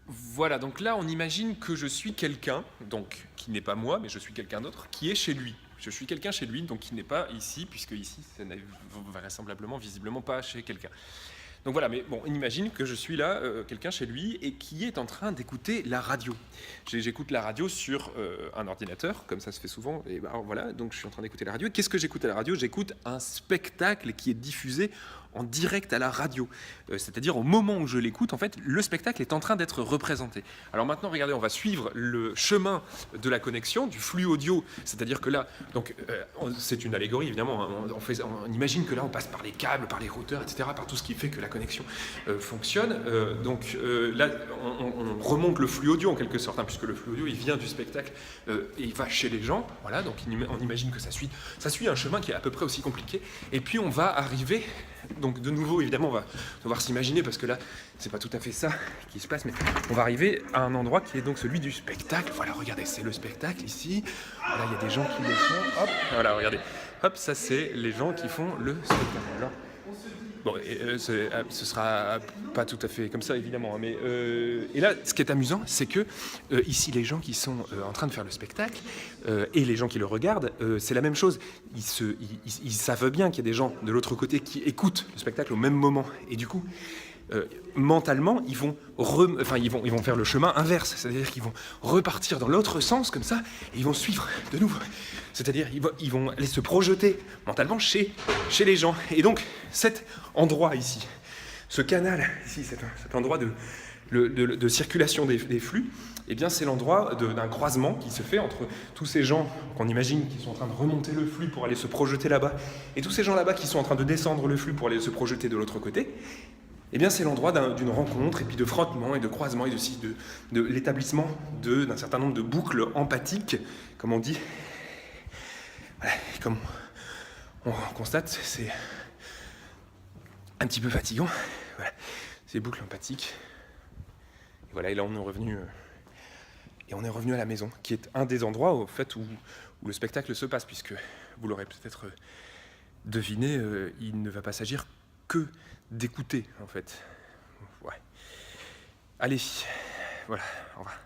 Voilà, donc là, on imagine que je suis quelqu'un, donc qui n'est pas moi, mais je suis quelqu'un d'autre, qui est chez lui. Je suis quelqu'un chez lui, donc qui n'est pas ici, puisque ici, ça n'est vraisemblablement, visiblement pas chez quelqu'un. Donc voilà, mais bon, on imagine que je suis là, quelqu'un chez lui, et qui est en train d'écouter la radio. J'écoute la radio sur un ordinateur, comme ça se fait souvent, et ben voilà, donc je suis en train d'écouter la radio. Qu'est-ce que j'écoute à la radio? J'écoute un spectacle qui est diffusé en direct à la radio. C'est-à-dire au moment où je l'écoute, en fait, le spectacle est en train d'être représenté. Alors maintenant, regardez, on va suivre le chemin de la connexion, du flux audio. C'est-à-dire que là, donc c'est une allégorie, évidemment. Hein, on imagine que là, on passe par les câbles, par les routeurs, etc., par tout ce qui fait que la connexion fonctionne. Là, on remonte le flux audio en quelque sorte, hein, puisque le flux audio, il vient du spectacle et il va chez les gens. Voilà, donc on imagine que ça suit un chemin qui est à peu près aussi compliqué. Et puis on va arriver. Donc de nouveau, évidemment, on va devoir s'imaginer, parce que là, c'est pas tout à fait ça qui se passe, mais on va arriver à un endroit qui est donc celui du spectacle. Voilà, regardez, c'est le spectacle ici. Voilà, il y a des gens qui le font. Hop, voilà, regardez. Hop, ça c'est les gens qui font le spectacle. Alors, bon, ce sera pas tout à fait comme ça, évidemment. Hein, mais, et là, ce qui est amusant, c'est que ici, les gens qui sont en train de faire le spectacle et les gens qui le regardent, c'est la même chose. Ils savent bien qu'il y a des gens de l'autre côté qui écoutent le spectacle au même moment. Et du coup, mentalement, ils vont faire le chemin inverse. C'est-à-dire qu'ils vont repartir dans l'autre sens, comme ça, et ils vont suivre de nouveau. C'est-à-dire ils vont aller se projeter mentalement chez les gens. Et donc, cet endroit ici, ce canal ici, cet endroit de circulation des flux, eh bien, c'est l'endroit d'un croisement qui se fait entre tous ces gens qu'on imagine qui sont en train de remonter le flux pour aller se projeter là-bas, et tous ces gens là-bas qui sont en train de descendre le flux pour aller se projeter de l'autre côté. Eh bien, c'est l'endroit d'une rencontre, et puis de frottement, et de croisement, et de l'établissement d'un certain nombre de boucles empathiques, comme on dit. Voilà, comme on constate, c'est un petit peu fatigant. Voilà, ces boucles empathiques. Et voilà, et là, on est revenu à la maison, qui est un des endroits, au fait, où le spectacle se passe, puisque, vous l'aurez peut-être deviné, il ne va pas s'agir que d'écouter, en fait. Ouais. Allez, voilà, au revoir.